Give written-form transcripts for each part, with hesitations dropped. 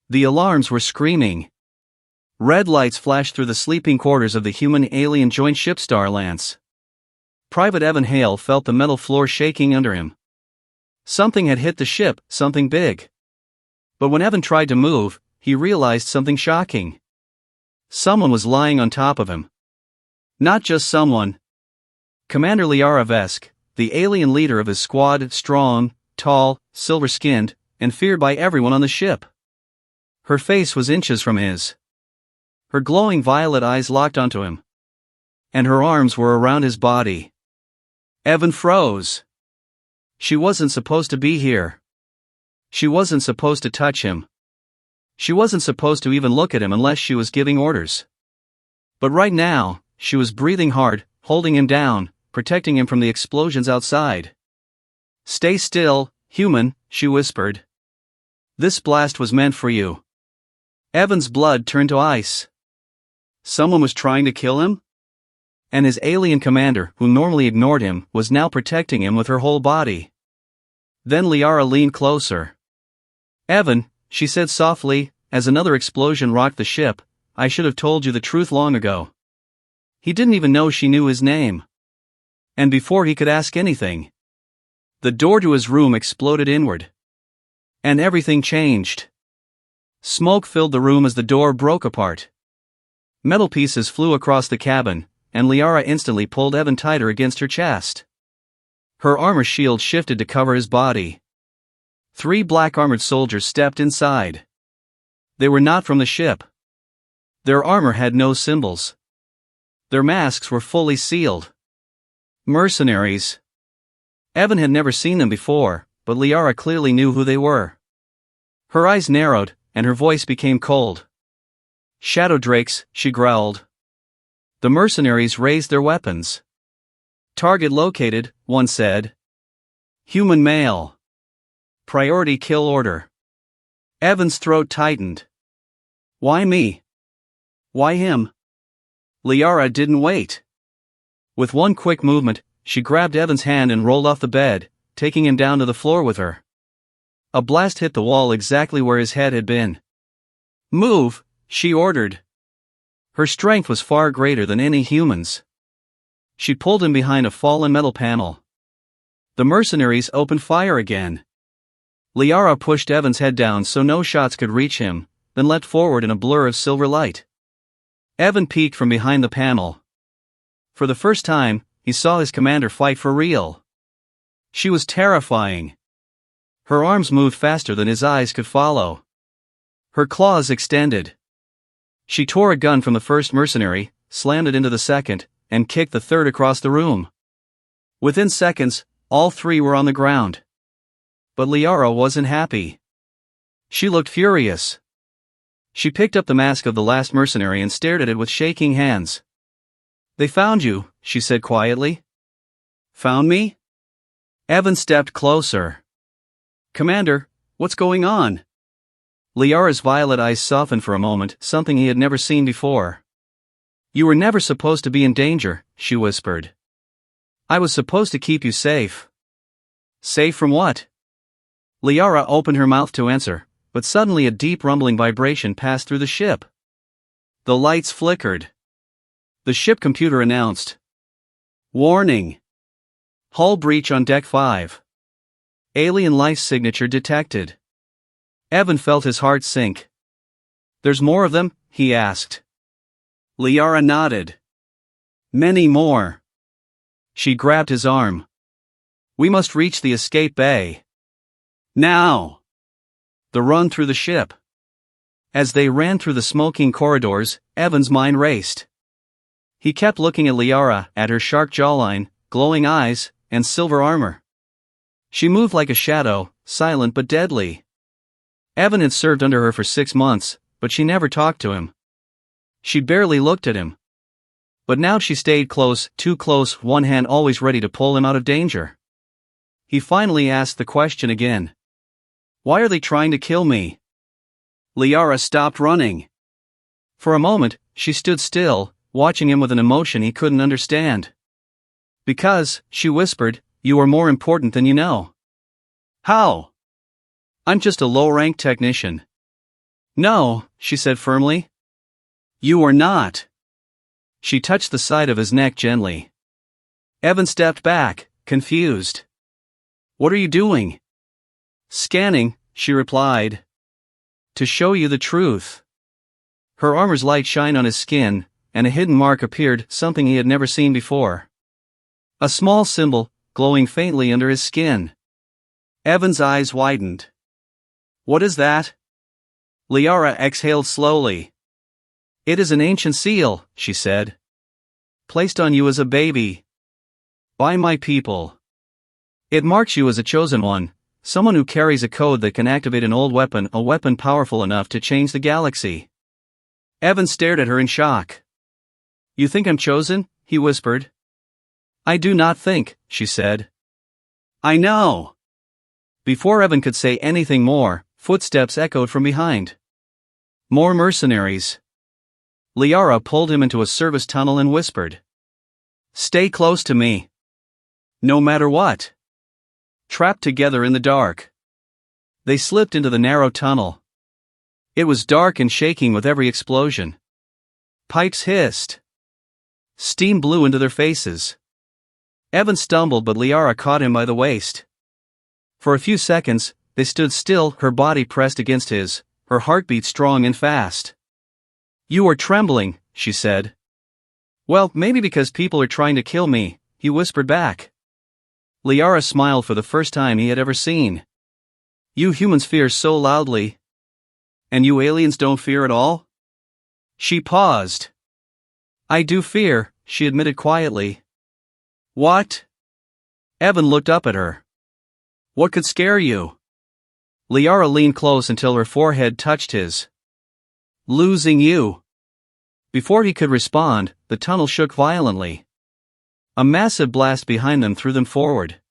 The alarms were screaming. Red lights flashed through the sleeping quarters of the human-alien joint ship Starlance. Private Evan Hale felt the metal floor shaking under him. Something had hit the ship, something big. But when Evan tried to move, he realized something shocking. Someone was lying on top of him. Not just someone. Commander Liara Vesk, the alien leader of his squad, strong, tall, silver-skinned, and feared by everyone on the ship. Her face was inches from his. Her glowing violet eyes locked onto him. And her arms were around his body. Evan froze. She wasn't supposed to be here. She wasn't supposed to touch him. She wasn't supposed to even look at him unless she was giving orders. But right now, she was breathing hard, holding him down, protecting him from the explosions outside. "Stay still, human," she whispered. "This blast was meant for you." Evan's blood turned to ice. Someone was trying to kill him? And his alien commander, who normally ignored him, was now protecting him with her whole body. Then Liara leaned closer. "Evan," she said softly, as another explosion rocked the ship, "I should have told you the truth long ago." He didn't even know she knew his name. And before he could ask anything, the door to his room exploded inward. And everything changed. Smoke filled the room as the door broke apart. Metal pieces flew across the cabin, and Liara instantly pulled Evan tighter against her chest. Her armor shield shifted to cover his body. 3 black armored soldiers stepped inside. They were not from the ship. Their armor had no symbols. Their masks were fully sealed. Mercenaries. Evan had never seen them before, but Liara clearly knew who they were. Her eyes narrowed, and her voice became cold. "Shadow Drakes," she growled. The mercenaries raised their weapons. "Target located," one said. "Human male. Priority kill order." Evan's throat tightened. Why me? Why him? Liara didn't wait. With one quick movement, she grabbed Evan's hand and rolled off the bed, taking him down to the floor with her. A blast hit the wall exactly where his head had been. "Move," she ordered. Her strength was far greater than any human's. She pulled him behind a fallen metal panel. The mercenaries opened fire again. Liara pushed Evan's head down so no shots could reach him, then leapt forward in a blur of silver light. Evan peeked from behind the panel. For the first time, he saw his commander fight for real. She was terrifying. Her arms moved faster than his eyes could follow. Her claws extended. She tore a gun from the first mercenary, slammed it into the second, and kicked the third across the room. Within seconds, all 3 were on the ground. But Liara wasn't happy. She looked furious. She picked up the mask of the last mercenary and stared at it with shaking hands. "They found you," she said quietly. "Found me?" Evan stepped closer. "Commander, what's going on?" Liara's violet eyes softened for a moment, something he had never seen before. "You were never supposed to be in danger," she whispered. "I was supposed to keep you safe." "Safe from what?" Liara opened her mouth to answer, but suddenly a deep rumbling vibration passed through the ship. The lights flickered. The ship computer announced, "Warning! Hull breach on Deck 5. Alien life signature detected." Evan felt his heart sink. "There's more of them?" he asked. Liara nodded. "Many more." She grabbed his arm. "We must reach the escape bay. Now!" The run through the ship. As they ran through the smoking corridors, Evan's mind raced. He kept looking at Liara, at her sharp jawline, glowing eyes, and silver armor. She moved like a shadow, silent but deadly. Evan had served under her for 6 months, but she never talked to him. She barely looked at him. But now she stayed close, too close, one hand always ready to pull him out of danger. He finally asked the question again. "Why are they trying to kill me?" Liara stopped running. For a moment, she stood still, watching him with an emotion he couldn't understand. "Because," she whispered, "you are more important than you know." "How?" "I'm just a low-ranked technician." No, she said firmly. You are not. She touched the side of his neck gently. Evan stepped back, confused. What are you doing? Scanning, she replied. To show you the truth. Her armor's light shined on his skin, and a hidden mark appeared, something he had never seen before. A small symbol, glowing faintly under his skin. Evan's eyes widened. What is that? Liara exhaled slowly. It is an ancient seal, she said. Placed on you as a baby. By my people. It marks you as a chosen one, someone who carries a code that can activate an old weapon, a weapon powerful enough to change the galaxy. Evan stared at her in shock. You think I'm chosen? He whispered. I do not think, she said. I know. Before Evan could say anything more, footsteps echoed from behind. More mercenaries. Liara pulled him into a service tunnel and whispered. Stay close to me. No matter what. Trapped together in the dark. They slipped into the narrow tunnel. It was dark and shaking with every explosion. Pipes hissed. Steam blew into their faces. Evan stumbled, but Liara caught him by the waist. For a few seconds, they stood still, her body pressed against his, her heartbeat strong and fast. You are trembling, she said. Well, maybe because people are trying to kill me, he whispered back. Liara smiled for the first time he had ever seen. You humans fear so loudly. And you aliens don't fear at all? She paused. I do fear, she admitted quietly. What? Evan looked up at her. What could scare you? Liara leaned close until her forehead touched his. Losing you. Before he could respond, the tunnel shook violently. A massive blast behind them threw them forward.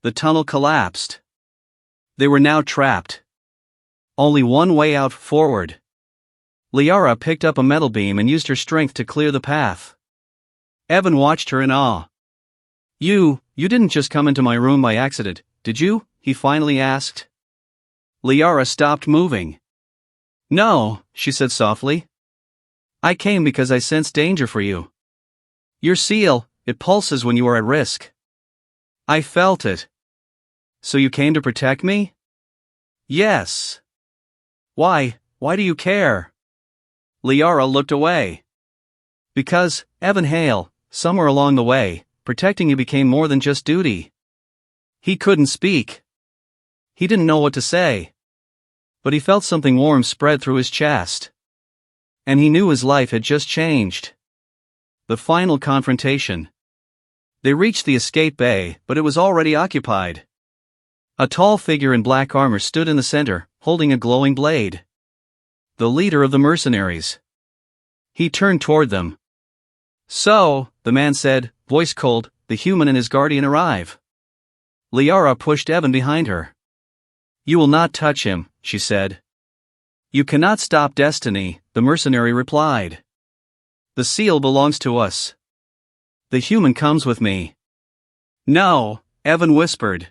The tunnel collapsed. They were now trapped. Only one way out, forward. Liara picked up a metal beam and used her strength to clear the path. Evan watched her in awe. You didn't just come into my room by accident, did you? He finally asked. Liara stopped moving. No, she said softly. I came because I sensed danger for you. Your seal, it pulses when you are at risk. I felt it. So you came to protect me? Yes. Why do you care? Liara looked away. Because, Evan Hale, somewhere along the way, protecting you became more than just duty. He couldn't speak. He didn't know what to say. But he felt something warm spread through his chest. And he knew his life had just changed. The final confrontation. They reached the escape bay, but it was already occupied. A tall figure in black armor stood in the center, holding a glowing blade. The leader of the mercenaries. He turned toward them. So, the man said, voice cold, the human and his guardian arrive. Liara pushed Evan behind her. You will not touch him, she said. You cannot stop destiny, the mercenary replied. The seal belongs to us. The human comes with me. No, Evan whispered.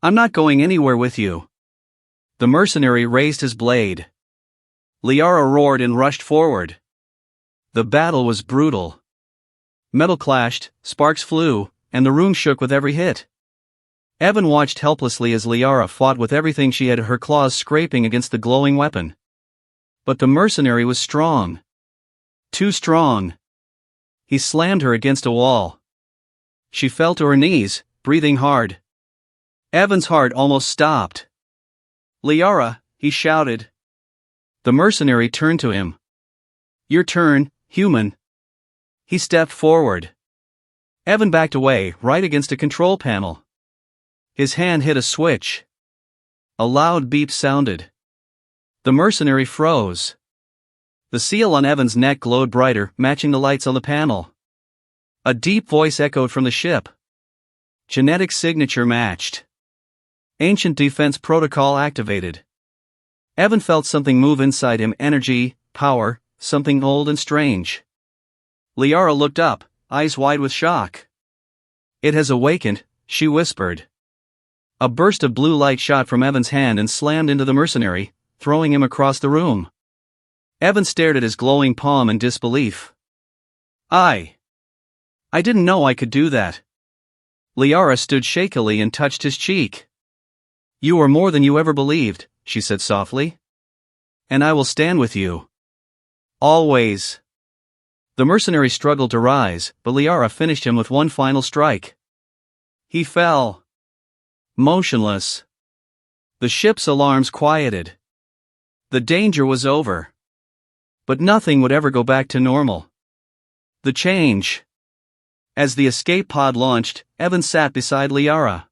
I'm not going anywhere with you. The mercenary raised his blade. Liara roared and rushed forward. The battle was brutal. Metal clashed, sparks flew, and the room shook with every hit. Evan watched helplessly as Liara fought with everything she had, her claws scraping against the glowing weapon. But the mercenary was strong. Too strong. He slammed her against a wall. She fell to her knees, breathing hard. Evan's heart almost stopped. Liara, he shouted. The mercenary turned to him. Your turn, human. He stepped forward. Evan backed away, right against a control panel. His hand hit a switch. A loud beep sounded. The mercenary froze. The seal on Evan's neck glowed brighter, matching the lights on the panel. A deep voice echoed from the ship. Genetic signature matched. Ancient defense protocol activated. Evan felt something move inside him, energy, power, something old and strange. Liara looked up, eyes wide with shock. It has awakened, she whispered. A burst of blue light shot from Evan's hand and slammed into the mercenary, throwing him across the room. Evan stared at his glowing palm in disbelief. I didn't know I could do that. Liara stood shakily and touched his cheek. You are more than you ever believed, she said softly. And I will stand with you. Always. The mercenary struggled to rise, but Liara finished him with one final strike. He fell. Motionless. The ship's alarms quieted. The danger was over. But nothing would ever go back to normal. The change. As the escape pod launched, Evan sat beside Liara.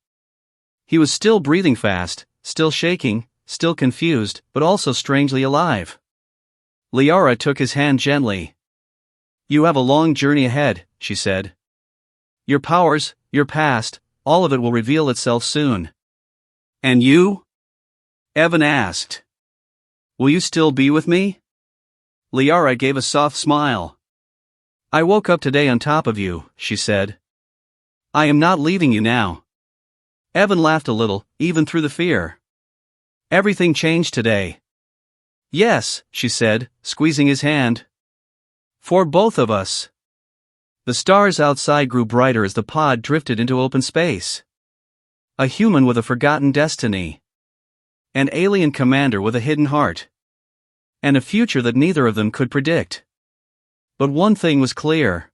He was still breathing fast, still shaking, still confused, but also strangely alive. Liara took his hand gently. You have a long journey ahead, she said. Your powers, your past, all of it will reveal itself soon. And you? Evan asked. Will you still be with me? Liara gave a soft smile. I woke up today on top of you, she said. I am not leaving you now. Evan laughed a little, even through the fear. Everything changed today. Yes, she said, squeezing his hand. For both of us. The stars outside grew brighter as the pod drifted into open space. A human with a forgotten destiny. An alien commander with a hidden heart. And a future that neither of them could predict. But one thing was clear.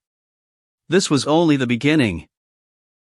This was only the beginning.